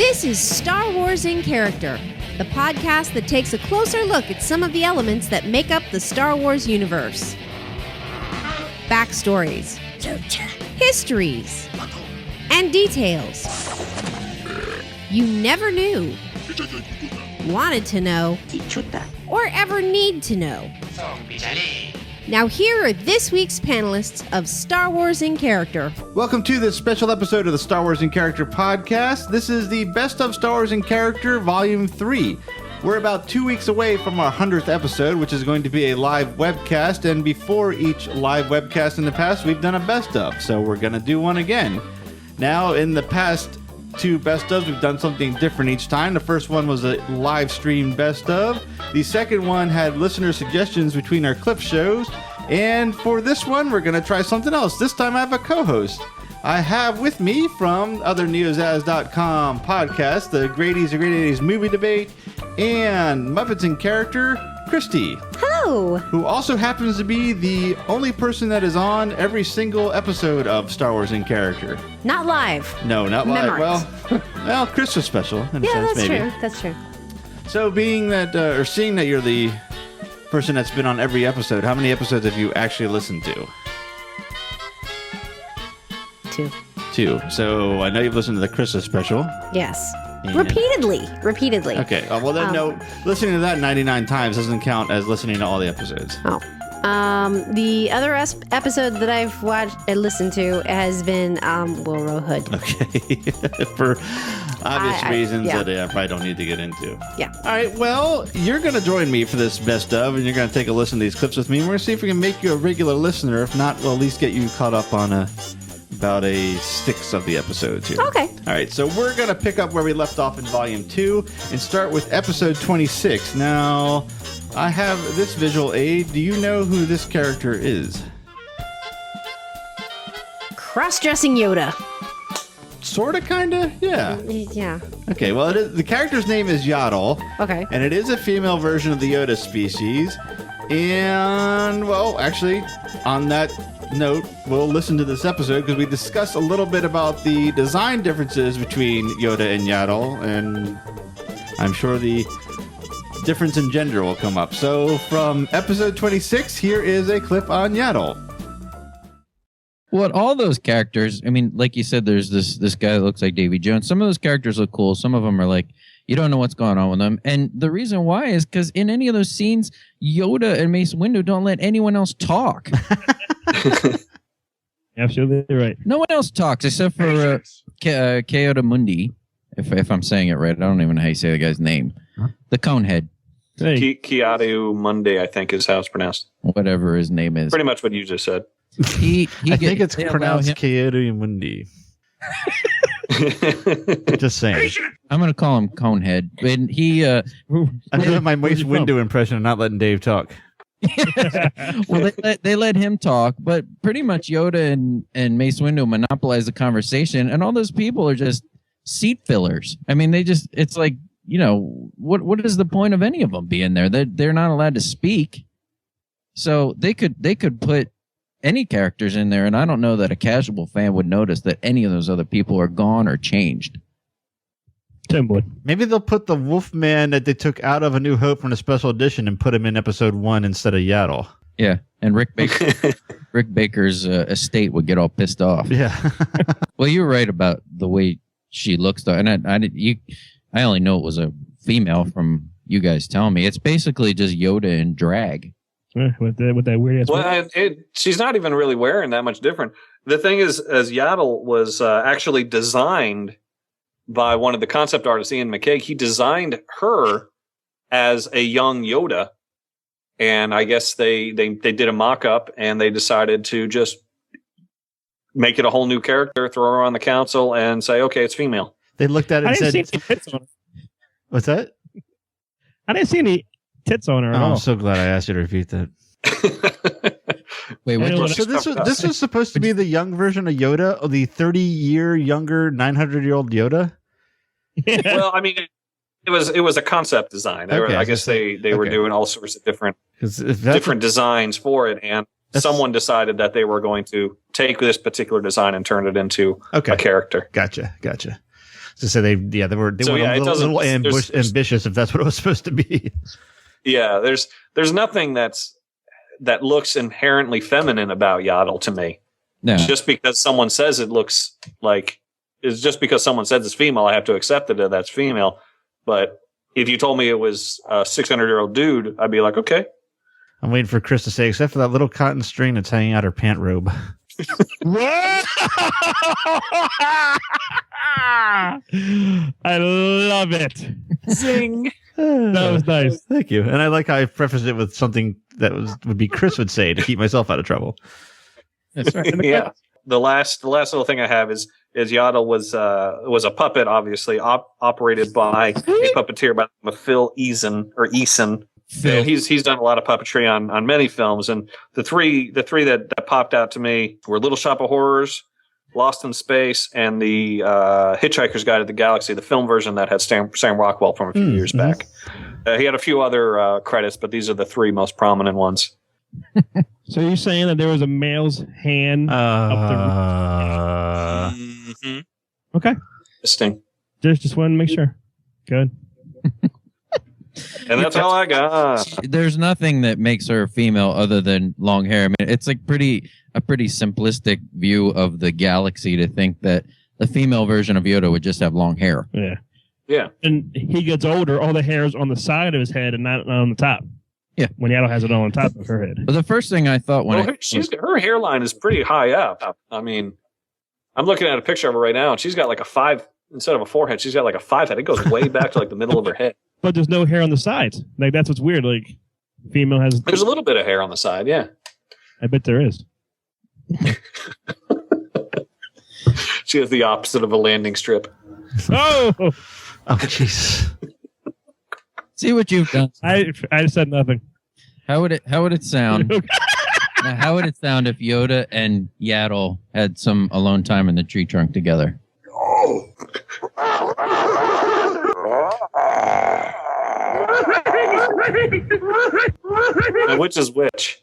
This is Star Wars in Character, the podcast that takes a closer look at some of the elements that make up the Star Wars universe. Backstories, histories, and details you never knew, wanted to know, or ever need to know. Now here are this week's panelists of Star Wars in Character. Welcome to this special episode of the Star Wars in Character podcast. This is the Best of Star Wars in Character Volume 3. We're about 2 weeks away from our 100th episode, which is going to be a live webcast. And before each live webcast in the past, we've done a best of. So we're going to do one again. Now, in the past two best ofs, we've done something different each time. The first one was a live stream best of. The second one had listener suggestions between our clip shows. And for this one, we're going to try something else. This time I have a co-host. I have with me from other neozaz.com podcast, the Great 80s movie debate, and Muppets in Character, Christy. Hello. Who also happens to be the only person that is on every single episode of Star Wars in Character. Not live. No, not live. Memorized. Well, Christmas special in a sense, that's maybe. true. That's true. So seeing that you're the person that's been on every episode, how many episodes have you actually listened to? Two. So I know you've listened to the Christmas special. Yes. And Repeatedly. Okay. Well, then no, listening to that 99 times doesn't count as listening to all the episodes. Oh. The other episode that I've watched and listened to has been Will Hood. Okay. For obvious reasons that I probably don't need to get into. Yeah. All right. Well, you're going to join me for this best of, and you're going to take a listen to these clips with me. And we're going to see if we can make you a regular listener. If not, we'll at least get you caught up on about a six of the episodes here. Okay. All right, so we're going to pick up where we left off in Volume 2 and start with Episode 26. Now, I have this visual aid. Do you know who this character is? Cross-dressing Yoda. Sorta, kinda? Yeah. Yeah. Okay, well, the character's name is Yaddle. Okay. And it is a female version of the Yoda species. And, well, actually, on that note, we'll listen to this episode because we discuss a little bit about the design differences between Yoda and Yaddle, and I'm sure the difference in gender will come up. So from episode 26, here is a clip on Yaddle. What all those characters, I mean, like you said, there's this guy that looks like Davy Jones. Some of those characters look cool. Some of them are like, you don't know what's going on with them. And the reason why is because in any of those scenes, Yoda and Mace Windu don't let anyone else talk. Absolutely right. No one else talks except for Kyoto Mundi, if I'm saying it right. I don't even know how you say the guy's name. Huh? The Conehead. Hey. Kyoto Mundi, I think is how it's pronounced. Whatever his name is. Pretty much what you just said. I think it's pronounced Kyoto Mundi. Just saying. I'm going to call him Conehead. And he... I'm doing my Mace Windu impression and not letting Dave talk. Well, they let him talk, but pretty much Yoda and Mace Windu monopolize the conversation, and all those people are just seat fillers. I mean, it's like, you know, what is the point of any of them being there? They're not allowed to speak. So they could put any characters in there, and I don't know that a casual fan would notice that any of those other people are gone or changed. Maybe they'll put the Wolfman that they took out of A New Hope from the special edition and put him in episode 1 instead of Yaddle. Yeah, and Rick Baker's estate would get all pissed off. Yeah. Well, you're right about the way she looks, though, and I only know it was a female from you guys telling me. It's basically just Yoda in drag. With that weird ass. Well, she's not even really wearing that much different. The thing is, as Yaddle was actually designed by one of the concept artists, Ian McKay, he designed her as a young Yoda, and I guess they did a mock-up and they decided to just make it a whole new character, throw her on the council, and say, okay, it's female. They looked at it and said, tits on her. What's that? I didn't see any tits on her at all. I'm so glad I asked you to repeat that. Wait, so this was supposed to be the young version of Yoda, or the 30-year younger 900-year-old Yoda? Well, I mean, it was a concept design. I guess they were doing all sorts of different designs for it, and someone decided that they were going to take this particular design and turn it into a character. Gotcha. To say they were So, a yeah, it little, doesn't- there's- ambitious if that's what it was supposed to be. Yeah, there's nothing that looks inherently feminine about Yaddle to me. No. Just because someone says it looks like it's just because someone says it's female, I have to accept that that's female. But if you told me it was a 600-year-old dude, I'd be like, okay. I'm waiting for Chris to say, except for that little cotton string that's hanging out her pant robe. What? I love it. Zing. That was nice. Thank you. And I like how I prefaced it with something that would be Chris would say to keep myself out of trouble. That's right. Yeah. The last little thing I have is Yaddle was a puppet, obviously operated by a puppeteer by the name of Phil Eason. Phil. He's done a lot of puppetry on many films, and the three that popped out to me were Little Shop of Horrors, Lost in Space, and the Hitchhiker's Guide to the Galaxy, the film version that had Sam Rockwell from a few years back. He had a few other credits, but these are the three most prominent ones. So you're saying that there was a male's hand up Mm-hmm. Okay. Interesting. Just wanted to make sure. Good. And that's all I got. There's nothing that makes her female other than long hair. I mean, it's like a pretty simplistic view of the galaxy to think that the female version of Yoda would just have long hair. Yeah. Yeah. And he gets older, all the hair is on the side of his head and not on the top. Yeah. When Yaddle has it all on top of her head. But the first thing I thought when her hairline is pretty high up. I mean, I'm looking at a picture of her right now, and she's got like a 5 instead of a 4 head. She's got like a 5 head. It goes way back to like the middle of her head. But there's no hair on the sides. Like, that's what's weird. Like, female has... There's a little bit of hair on the side, yeah. I bet there is. She has the opposite of a landing strip. Oh! Oh, jeez. see what you've done. I said nothing. How would it sound? Now, how would it sound if Yoda and Yaddle had some alone time in the tree trunk together? Now, which is which?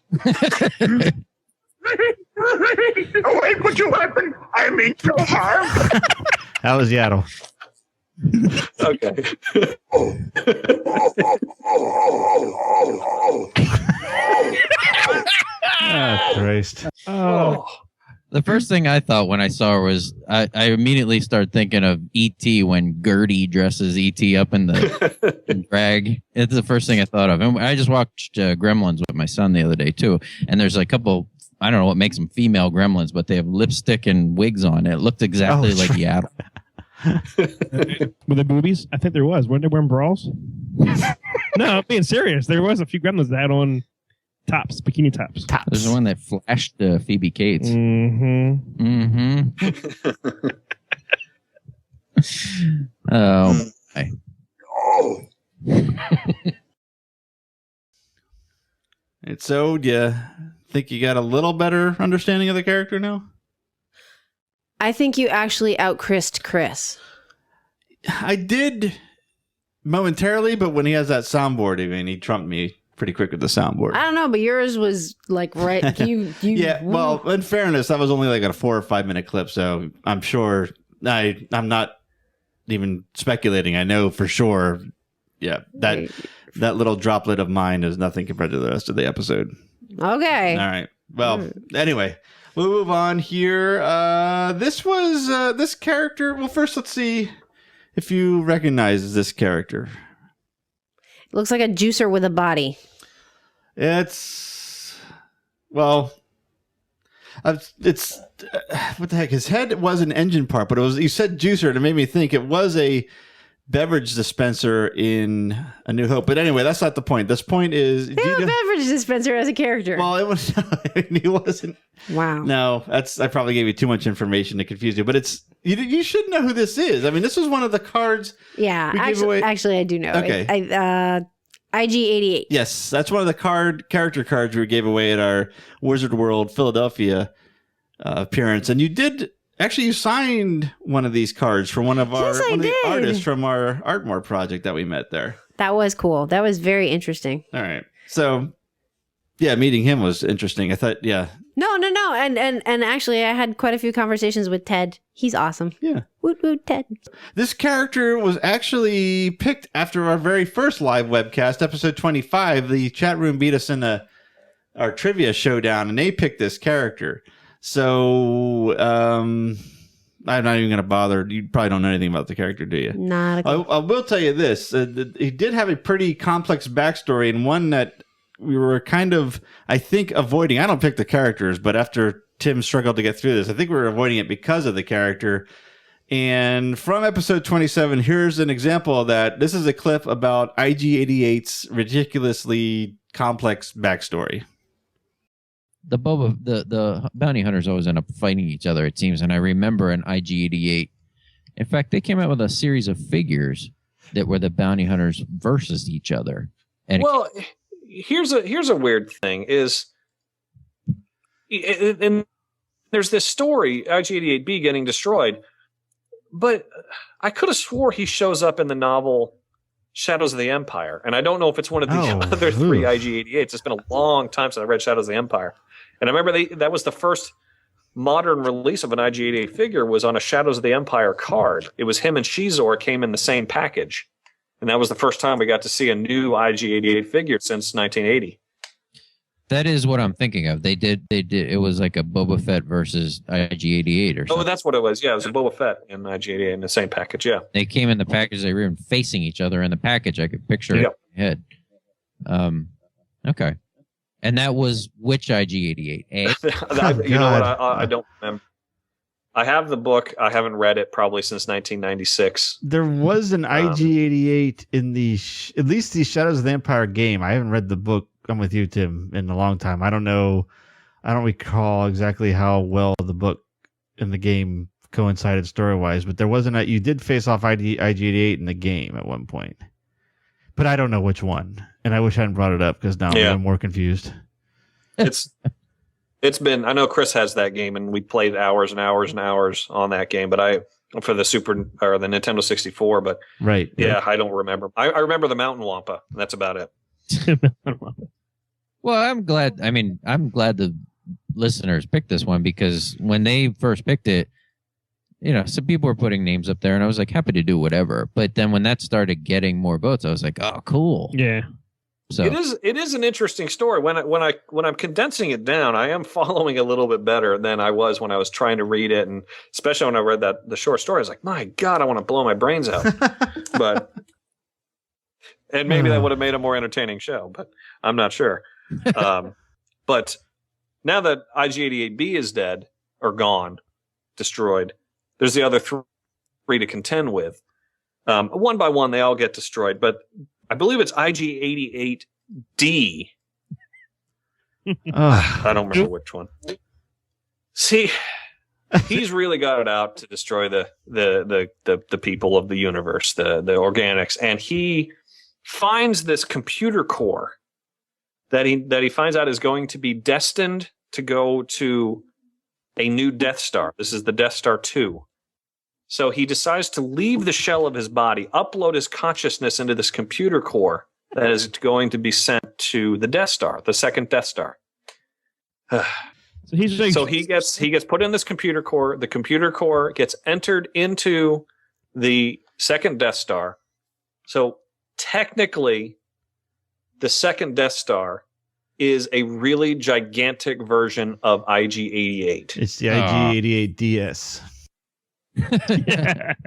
Away put your weapon! I mean no harm! How was Yaddle? Okay. Oh, Christ. Oh. The first thing I thought when I saw her was I immediately started thinking of E.T. when Gertie dresses E.T. up in the drag. It's the first thing I thought of. And I just watched Gremlins with my son the other day, too. And there's a couple, I don't know what makes them female gremlins, but they have lipstick and wigs on. It looked exactly like Yaddle. Were there boobies? I think there was. Weren't they wearing bras? No, I'm being serious. There was a few gremlins that had on tops, bikini tops. There's the one that flashed Phoebe Cates. Mm-hmm. Mm-hmm. Oh, my. And so, do you think you got a little better understanding of the character now? I think you actually out-Chris'd Chris. I did momentarily, but when he has that soundboard, I mean, he trumped me pretty quick with the soundboard. I don't know, but yours was like right. You Yeah, well, in fairness, that was only like a 4 or 5 minute clip, so I'm sure I'm not even speculating. I know for sure. Yeah, that little droplet of mine is nothing compared to the rest of the episode. Okay. All right. Well, anyway, we'll move on here. This was this character. Well, first, let's see if you recognize this character. Looks like a juicer with a body. It's what the heck? His head was an engine part, but it was. You said juicer, and it made me think it was a beverage dispenser in A New Hope. But anyway, that's not the point. This point is They have a beverage dispenser as a character. Well, it was. He wasn't. Wow. No, I probably gave you too much information to confuse you. But it's you should know who this is. I mean, this was one of the cards. Yeah, we gave away. actually, I do know. Okay. IG-88. Yes, that's one of the character cards we gave away at our Wizard World Philadelphia appearance, and you signed one of these cards for one of the artists from our ArTmor project that we met there. That was cool. That was very interesting. All right, so Yeah, meeting him was interesting. I thought, yeah. No. And actually, I had quite a few conversations with Ted. He's awesome. Yeah. Woot woot, Ted. This character was actually picked after our very first live webcast, episode 25. The chat room beat us in our trivia showdown, and they picked this character. So I'm not even going to bother. You probably don't know anything about the character, do you? Not a I will tell you this. He did have a pretty complex backstory, and one that we were kind of, I think, avoiding. I don't pick the characters, but after Tim struggled to get through this, I think we were avoiding it because of the character. And from episode 27, here's an example of that. This is a clip about IG-88's ridiculously complex backstory. The bounty hunters always end up fighting each other, it seems. And I remember an IG-88. In fact, they came out with a series of figures that were the bounty hunters versus each other. And here's a weird thing is, and there's this story, IG-88B getting destroyed, but I could have swore he shows up in the novel Shadows of the Empire, and I don't know if it's one of the other three IG-88s. It's been a long time since I read Shadows of the Empire, and I remember that was the first modern release of an IG-88 figure was on a Shadows of the Empire card. It was him and Shizor came in the same package. And that was the first time we got to see a new IG-88 figure since 1980. that is what I'm thinking of. They did. It was like a Boba Fett versus IG-88 or something. Oh, that's what it was. Yeah, it was a Boba Fett and IG-88 in the same package. Yeah. They came in the package. They were even facing each other in the package. I could picture it in my head. Okay. And that was which IG-88? You know what? I don't remember. I have the book. I haven't read it probably since 1996. There was an IG-88 in at least the Shadows of the Empire game. I haven't read the book. I'm with you, Tim, in a long time. I don't know. I don't recall exactly how well the book and the game coincided story-wise, but there wasn't you did face off IG-88 in the game at one point. But I don't know which one. And I wish I hadn't brought it up because now I'm more confused. It's been, I know Chris has that game and we played hours and hours and hours on that game, but for the the Nintendo 64, but right. Yeah, I don't remember. I remember the Mountain Wampa. That's about it. Well, I'm glad. I mean, I'm glad the listeners picked this one because when they first picked it, some people were putting names up there and I was like happy to do whatever. But then when that started getting more votes, I was like, oh, cool. Yeah. So it is an interesting story. When I'm condensing it down, I am following a little bit better than I was when I was trying to read it, and especially when I read the short story, I was like, my God, I want to blow my brains out. And maybe that would have made a more entertaining show, but I'm not sure. But now that IG-88B is dead or gone, destroyed, there's the other three to contend with. One by one, they all get destroyed, but I believe it's IG-88D. I don't remember which one. See, he's really got it out to destroy the people of the universe, the organics, and he finds this computer core that he finds out is going to be destined to go to a new Death Star. This is the Death Star 2. So he decides to leave the shell of his body, upload his consciousness into this computer core that is going to be sent to the Death Star, the second Death Star. So he gets put in this computer core. The computer core gets entered into the second Death Star. So technically, the second Death Star is a really gigantic version of IG-88. It's the IG-88DS.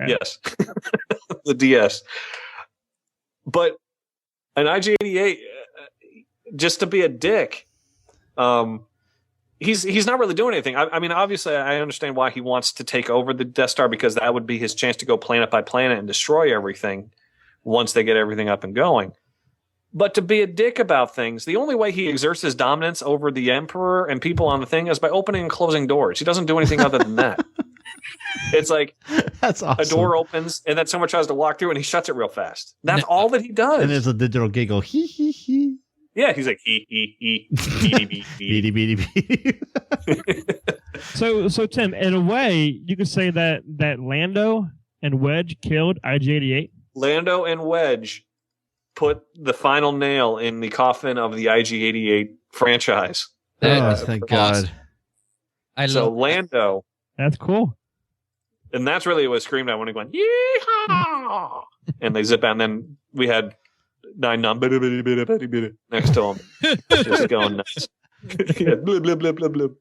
Yes. The DS. But an IG-88, just to be a dick, he's not really doing anything. I mean, obviously, I understand why he wants to take over the Death Star because that would be his chance to go planet by planet and destroy everything once they get everything up and going. But to be a dick about things, the only way he exerts his dominance over the Emperor and people on the thing is by opening and closing doors. He doesn't do anything other than that. It's like that's awesome. A door opens and then someone tries to walk through and he shuts it real fast. That's all that he does. And there's a digital giggle. Hee hee hee. Yeah, he's like hee hee hee. Beady beady beady. So Tim, in a way, you could say that Lando and Wedge killed IG-88. Lando and Wedge put the final nail in the coffin of the IG-88 franchise. Thank God. I So love Lando, That's cool. and that's really what screamed out when he went, yeehaw! And they zip out, and then we had Nine Num next to him, just going nuts. Blub, blub, blub, blub, blub.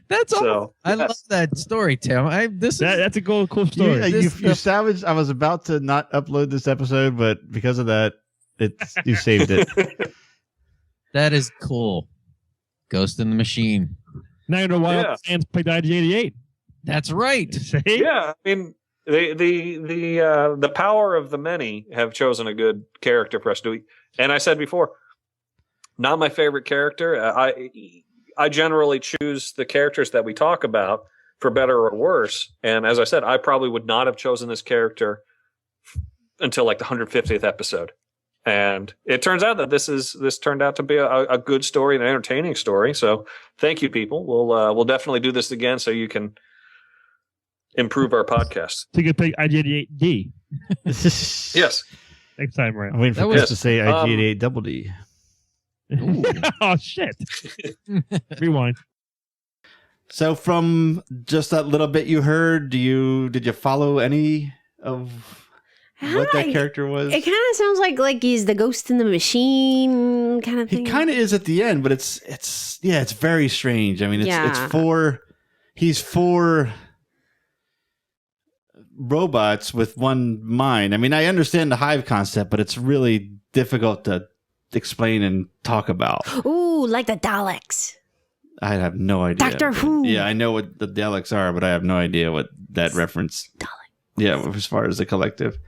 That's all. So, I love that story, Tim. That's a cool story. You savaged. I was about to not upload this episode, but because of that, you saved it. That is cool. Ghost in the Machine. Now you know why fans played IG-88. That's right. See? yeah, I mean, the power of the many have chosen a good character for us to do. And I said before, not my favorite character. I generally choose the characters that we talk about for better or worse. And as I said, I probably would not have chosen this character until like the 150th episode. And it turns out that this turned out to be a good story and an entertaining story. So thank you, people. We'll definitely do this again so you can improve our podcast. So you can pick IG-88D Yes. next time, right? I'm waiting for Chris to say IG-88 double D. Oh shit! Rewind. So from just that little bit you heard, did you follow any of what that character was? It kind of sounds like he's the ghost in the machine kind of thing. He kind of is at the end, but it's very strange. I mean, he's for robots with one mind. I mean, I understand the hive concept, but it's really difficult to explain and talk about. Ooh, like the Daleks. I have no idea. Doctor Who. Yeah, I know what the Daleks are, but I have no idea what that reference. Dalek. Yeah, as far as the collective.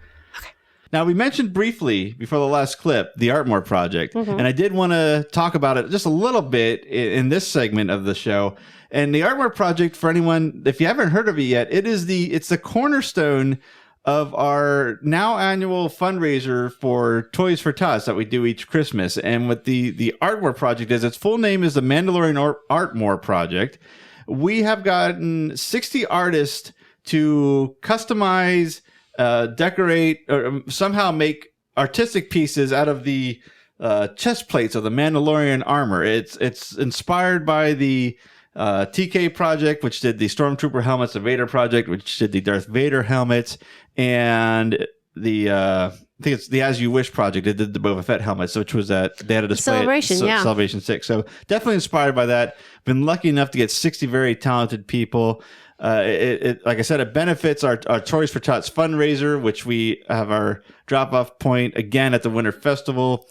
Now, we mentioned briefly before the last clip the ArTmor project, and I did want to talk about it just a little bit in this segment of the show. And the ArTmor project, for anyone, if you haven't heard of it yet, it's the cornerstone of our now annual fundraiser for Toys for Tots that we do each Christmas. And what the ArTmor project is, its full name is the Mandalorian ArTmor Project. We have gotten 60 artists to customize, decorate, or somehow make artistic pieces out of the chest plates of the Mandalorian armor. It's inspired by the TK project, which did the Stormtrooper helmets, the Vader project, which did the Darth Vader helmets, and the I think it's the As You Wish project. It did the Boba Fett helmets, which was they had a display Celebration, at Celebration 6. So definitely inspired by that. Been lucky enough to get 60 very talented people. Like I said, it benefits our Toys for Tots fundraiser, which we have our drop-off point again at the Winter Festival.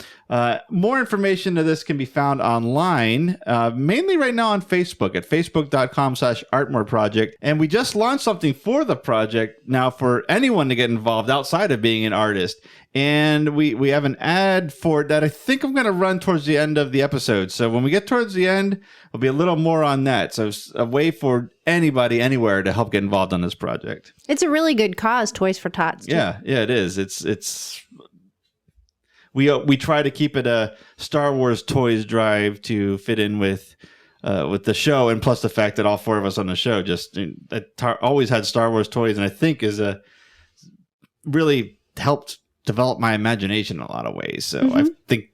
More information to this can be found online, mainly right now on Facebook at facebook.com/ArTmor Project. And we just launched something for the project now for anyone to get involved outside of being an artist. And we have an ad for it that I think I'm going to run towards the end of the episode. So when we get towards the end, there'll be a little more on that. So it's a way for anybody, anywhere to help get involved on this project. It's a really good cause, Toys for Tots. Too. Yeah, it is. We try to keep it a Star Wars toys drive to fit in with the show, and plus the fact that all four of us on the show just always had Star Wars toys, and I think is really helped develop my imagination in a lot of ways. So I think,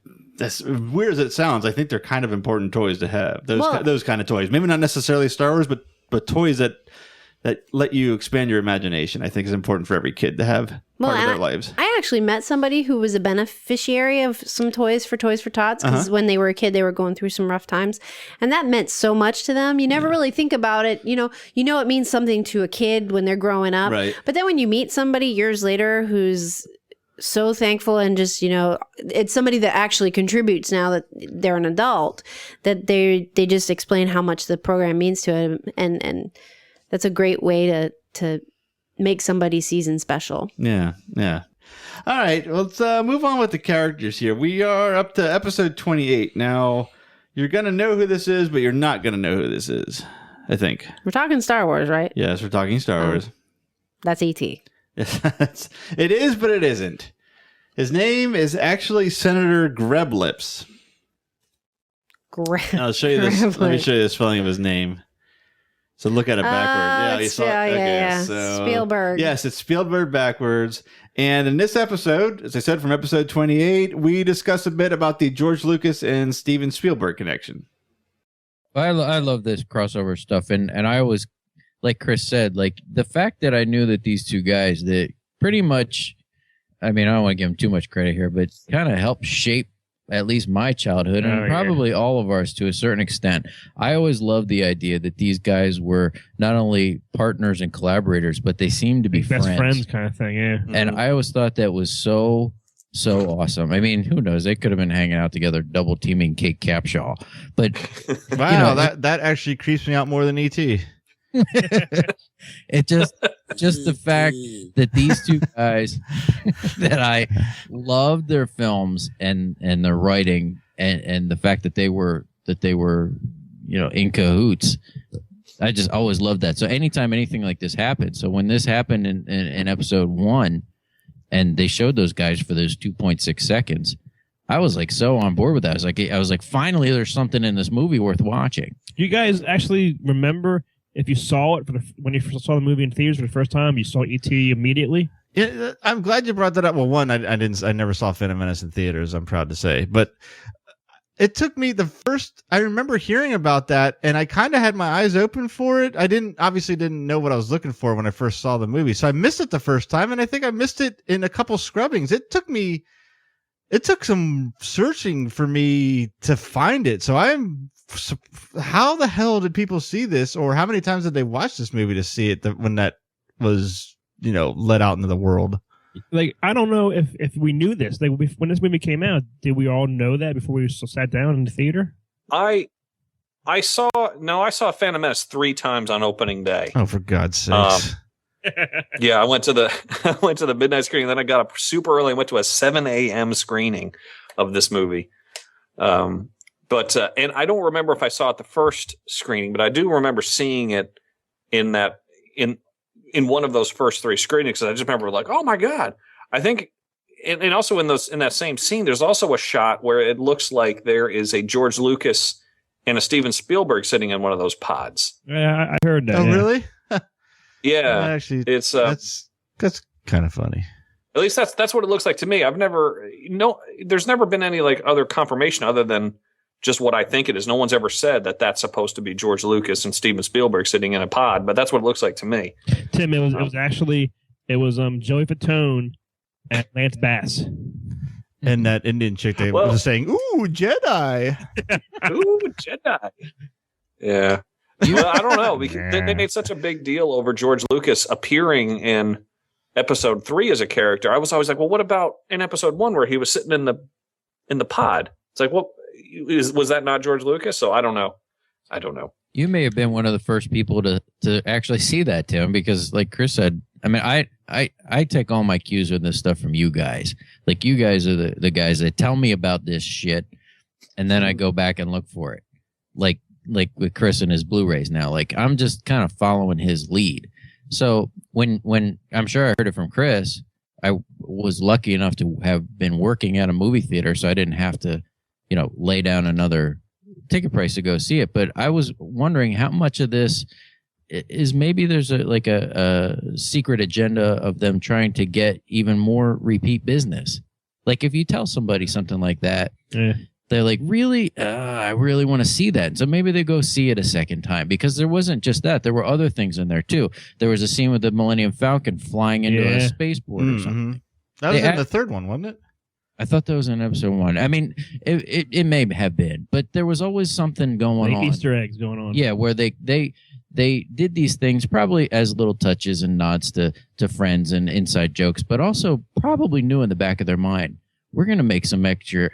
as weird as it sounds, I think they're kind of important toys to have. Those kind of toys, maybe not necessarily Star Wars, but toys that let you expand your imagination, I think is important for every kid to have part of their lives. I actually met somebody who was a beneficiary of some toys for Tots because when they were a kid, they were going through some rough times. And that meant so much to them. You never really think about it. You know, it means something to a kid when they're growing up. Right. But then when you meet somebody years later who's so thankful and just, it's somebody that actually contributes now that they're an adult, that they just explain how much the program means to them. And that's a great way to make somebody's season special. Yeah. All right, well, let's move on with the characters here. We are up to episode 28. Now, you're going to know who this is, but you're not going to know who this is, I think. We're talking Star Wars, right? Yes, we're talking Star Wars. That's E.T. It is, but it isn't. His name is actually Senator Greblips. I'll show you this. Let me show you the spelling of his name. So look at it backward. You saw. Yeah. So, Spielberg. Yes, it's Spielberg backwards. And in this episode, as I said, from episode 28, we discuss a bit about the George Lucas and Steven Spielberg connection. I love this crossover stuff, and I always, like Chris said, like the fact that I knew that these two guys that pretty much, I mean, I don't want to give them too much credit here, but kind of helped shape at least my childhood and probably all of ours to a certain extent. I always loved the idea that these guys were not only partners and collaborators, but they seemed to be best friends. friends kind of thing, yeah. And I always thought that was so awesome. I mean, who knows? They could have been hanging out together, double teaming Kate Capshaw. But wow, that actually creeps me out more than E.T. It just the fact that these two guys that I loved their films and their writing and the fact that they were in cahoots. I just always loved that. So anytime anything like this happened, so when this happened in episode 1 and they showed those guys for those 2.6 seconds, I was like so on board with that. I was like finally there's something in this movie worth watching. You guys actually remember if you saw it when you first saw the movie in theaters for the first time, you saw E.T. immediately? Yeah, I'm glad you brought that up. Well, one, I never saw Phantom Menace in theaters, I'm proud to say. But it took me I remember hearing about that, and I kind of had my eyes open for it. I obviously didn't know what I was looking for when I first saw the movie. So I missed it the first time, and I think I missed it in a couple scrubbings. It took some searching for me to find it. So how the hell did people see this, or how many times did they watch this movie to see it when that was, let out into the world? Like, I don't know if we knew this. Like, when this movie came out, did we all know that before we sat down in the theater? I saw Phantom Menace 3 times on opening day. Oh, for God's sakes. Yeah, I went to the midnight screening, then I got up super early and went to a 7 a.m. screening of this movie. But and I don't remember if I saw it the first screening, but I do remember seeing it in one of those first 3 screenings. I just remember like, oh my God. I think, and also in that same scene, there's also a shot where it looks like there is a George Lucas and a Steven Spielberg sitting in one of those pods. Yeah, I heard that. Oh, really? Yeah. Actually, it's that's kind of funny. At least that's what it looks like to me. There's never been any like other confirmation other than just what I think it is. No one's ever said that that's supposed to be George Lucas and Steven Spielberg sitting in a pod, but that's what it looks like to me. Tim, it was Joey Fatone and Lance Bass. And that Indian chick they was saying, "Ooh, Jedi." Ooh, Jedi. Yeah. Well, I don't know. Because they made such a big deal over George Lucas appearing in episode 3 as a character. I was always like, well, what about in episode 1 where he was sitting in the pod? It's like, well, was that not George Lucas? So I don't know. You may have been one of the first people to actually see that, Tim, because like Chris said, I mean, I take all my cues with this stuff from you guys. Like you guys are the guys that tell me about this shit, and then I go back and look for it. Like with Chris and his Blu-rays now. Like I'm just kind of following his lead. So when I'm sure I heard it from Chris, I was lucky enough to have been working at a movie theater, so I didn't have to, lay down another ticket price to go see it. But I was wondering how much of this is maybe there's a secret agenda of them trying to get even more repeat business. Like if you tell somebody something like that, they're like, really? I really want to see that. So maybe they go see it a second time, because there wasn't just that. There were other things in there too. There was a scene with the Millennium Falcon flying into a spaceport or something. That was in the third one, wasn't it? I thought that was in episode 1. I mean, it may have been, but there was always something going on. Easter eggs going on. Yeah, where they did these things probably as little touches and nods to friends and inside jokes, but also probably knew in the back of their mind, we're going to make some extra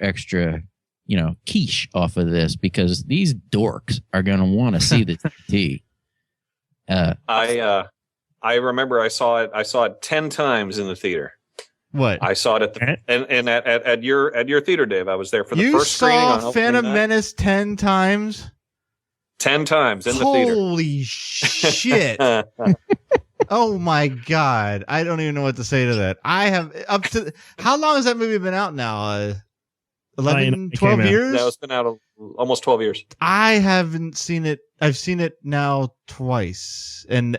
quiche off of this because these dorks are going to want to see the TT. I remember I saw it 10 times in the theater. What? I saw it at your theater, Dave. I was there for the first screening. You saw Phantom Menace 10 times? 10 times in the theater. Holy shit. Oh my God. I don't even know what to say to that. I have how long has that movie been out now? 11, It 12 came out. years? No, it's been out almost 12 years. I haven't seen it. I've seen it now twice, and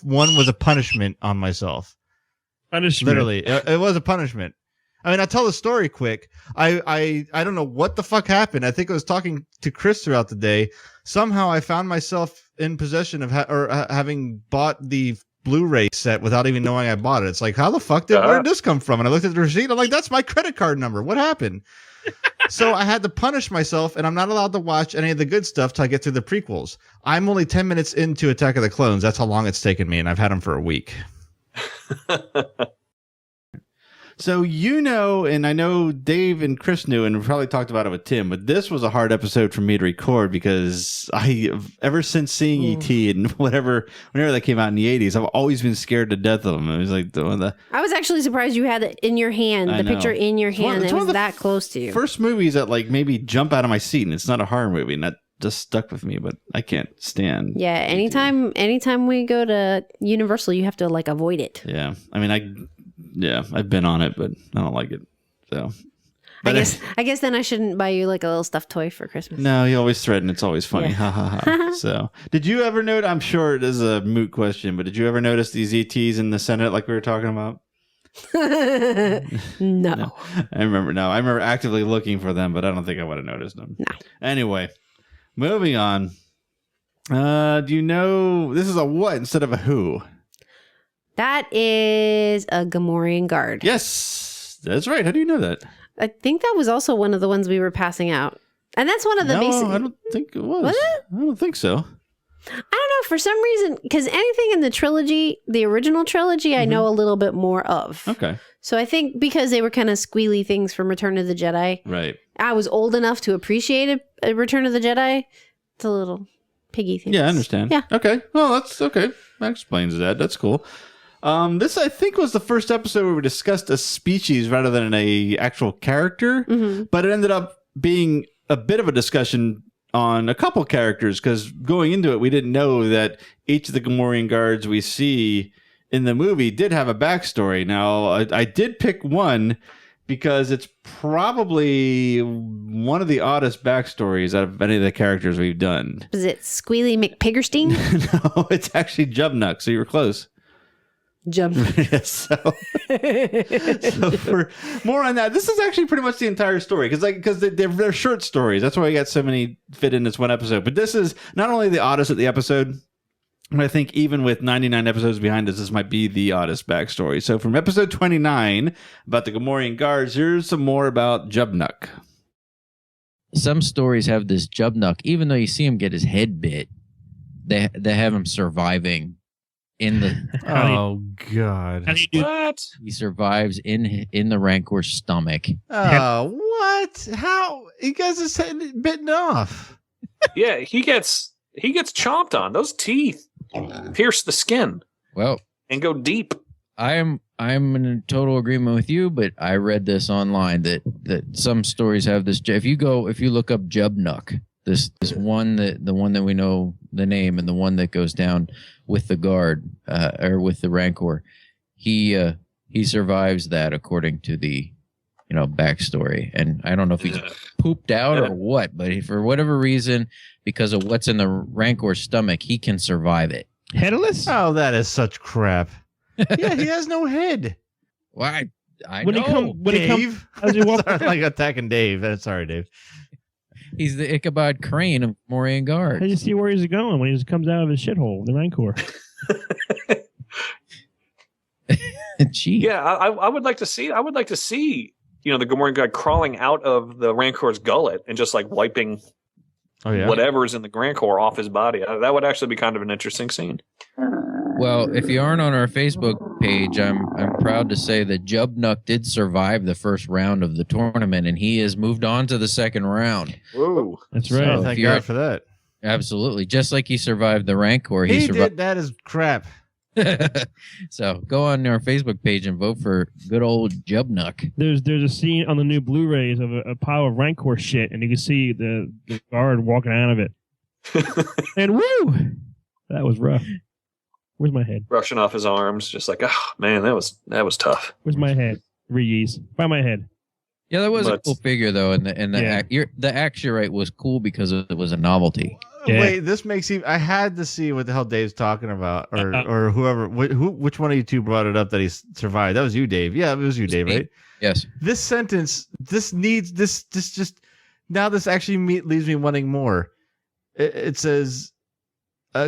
one was a punishment on myself. Punishment. Literally, it was a punishment. I mean, I'll tell the story quick. I don't know what the fuck happened. I think I was talking to Chris throughout the day. Somehow I found myself in possession of having bought the Blu-ray set without even knowing I bought it. It's like, how the fuck where did this come from? And I looked at the receipt. I'm like, that's my credit card number. What happened? So I had to punish myself, and I'm not allowed to watch any of the good stuff till I get through the prequels. I'm only 10 minutes into Attack of the Clones. That's how long it's taken me, and I've had them for a week. So and I know Dave and Chris knew, and we probably talked about it with Tim, but this was a hard episode for me to record because ever since seeing E.T. and whenever that came out in the 80s, I've always been scared to death of them. It was like I was actually surprised you had it in your hand, the picture in your hand. It was that close to you. First movies that like maybe jump out of my seat, and it's not a horror movie, and that just stuck with me, but I can't stand. Yeah, anytime we go to Universal, you have to like avoid it. Yeah, I mean, I've been on it, but I don't like it. So, but I guess then I shouldn't buy you like a little stuffed toy for Christmas. No, you always threaten. It's always funny. Yeah. Ha ha ha. So, did you ever notice? I'm sure it is a moot question, but did you ever notice these ETs in the Senate, like we were talking about? No. I remember actively looking for them, but I don't think I would have noticed them. No. Anyway, moving on. Do you know this is a what instead of a who? That is a Gamorrean guard. Yes, that's right. How do you know that? I think that was also one of the ones we were passing out. And that's one of the basic... I don't think it was. Was it? I don't think so. I don't know. For some reason, because anything in the trilogy, the original trilogy, I know a little bit more of. Okay. So I think because they were kind of squealy things from Return of the Jedi, Right. I was old enough to appreciate a Return of the Jedi. It's a little piggy thing. Yeah, I understand. Yeah. Okay. Well, that's okay. That explains that. That's cool. This I think was the first episode where we discussed a species rather than a actual character, but it ended up being a bit of a discussion on a couple characters because going into it, we didn't know that each of the Gamorrean guards we see in the movie did have a backstory. Now, I did pick one because it's probably one of the oddest backstories out of any of the characters we've done. Was it Squealy McPiggerstein? No, it's actually Jubnuk, so you were close. Jump. So for more on that, this is actually pretty much the entire story because they're short stories. That's why we got so many fit in this one episode. But this is not only the oddest of the episode, but I think even with 99 episodes behind us, this might be the oddest backstory. So from episode 29 about the Gamorrean guards, here's some more about Jubnuk. Some stories have this Jubnuk, even though you see him get his head bit, they have him surviving. Oh God! How do you do What? He survives in the Rancor's stomach. Oh, what? How? He gets his head bitten off. Yeah, he gets chomped on. Those teeth pierce the skin Well, and go deep. I'm in total agreement with you, but I read this online that some stories have this. If you look up Jubnuk, this one the one that we know the name and the one that goes down with the guard or with the Rancor, he survives that according to the backstory. And I don't know if he's pooped out or what, but for whatever reason, because of what's in the Rancor's stomach, he can survive it. headless? Oh, that is such crap. Yeah, he has no head. Well, I When know. he Dave. as he walks Sorry, like attacking Dave. Sorry, Dave. He's the Ichabod Crane of Gamorrean Guard. how do you see where he's going when he comes out of his shithole, the Rancor? Gee. Yeah, I would like to see. I would like to see the Gamorrean guy crawling out of the Rancor's gullet and just like wiping whatever's in the Rancor off his body. That would actually be kind of an interesting scene. Well, if you aren't on our Facebook page, I'm proud to say that Jubnuk did survive the first round of the tournament, and he has moved on to the second round. Whoa. That's So- right. if Thank you're- God for that. Absolutely, just like he survived the Rancor, He survived. did. That is crap. So go on our Facebook page and vote for good old Jubnuk. There's a scene on the new Blu-rays of a pile of Rancor shit, and you can see the guard walking out of it. And woo! That was rough. Where's my head? Brushing off his arms, just like, oh man, that was tough. Where's my head? Reese. Find my head. Yeah, that was a But- cool figure though, and the Actuate was cool because it was a novelty. Yeah. Wait, this makes you. I had to see what the hell Dave's talking about, or whoever. Which one of you two brought it up that he survived? That was you, Dave. Yeah, it was you, Dave, right? Yes. This sentence. This needs this. Just now. This actually leaves me wanting more. It says,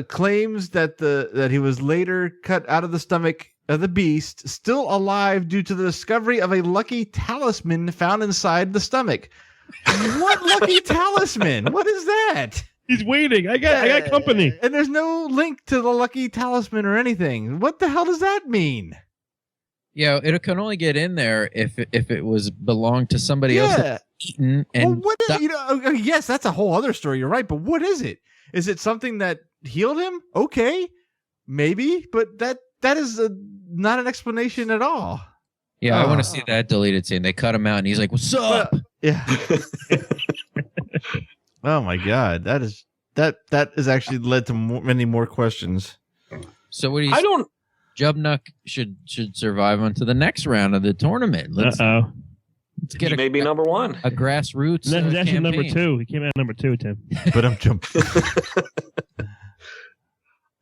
claims that he was later cut out of the stomach of the beast, still alive due to the discovery of a lucky talisman found inside the stomach. What lucky talisman? What is that? He's waiting. I got company. And there's no link to the lucky talisman or anything. What the hell does that mean? Yeah, it can only get in there if it was belonged to somebody else that eaten and well, yes, that's a whole other story. You're right, but what is it? Is it something that healed him? Okay, maybe, but that is not an explanation at all. Yeah, I want to see that deleted scene. They cut him out, and he's like, "What's up?" Yeah. Oh my God, that is actually led to many more questions. So what do you? I don't. Jubnuck should survive onto the next round of the tournament. Let's get He may be number one. a grassroots That's actually campaign. number 2. He came out number 2, Tim. But I'm jumping.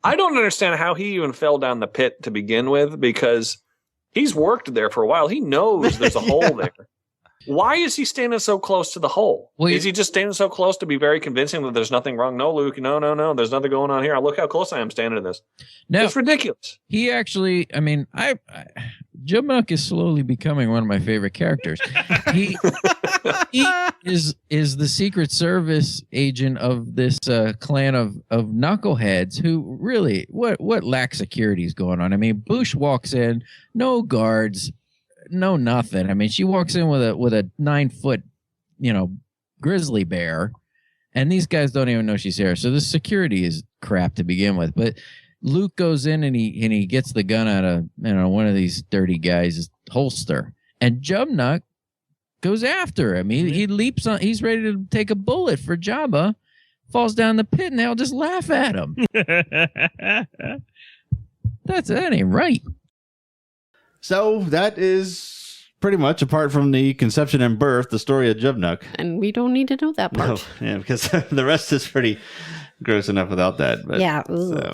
I don't understand how he even fell down the pit to begin with, because he's worked there for a while. He knows there's a hole there. Why is he standing so close to the hole? Well, is he just standing so close to be very convincing that there's nothing wrong? No, Luke, no, there's nothing going on here. Look how close I am standing to this. No, It's ridiculous. he actually. I mean, Jubnuck is slowly becoming one of my favorite characters. He is the Secret Service agent of this clan of knuckleheads who really what lack security is going on. I mean, Bush walks in, no guards, no nothing. I mean, she walks in with a 9-foot, grizzly bear, and these guys don't even know she's there. So the security is crap to begin with. But Luke goes in and he gets the gun out of one of these dirty guys' holster, and Jubnuck goes after him. He leaps on. He's ready to take a bullet for Jabba, falls down the pit, and they all just laugh at him. That ain't right. So that is pretty much, apart from the conception and birth, the story of Jubnuck. And we don't need to know that part. No, yeah, because the rest is pretty gross enough without that. But, Yeah. so,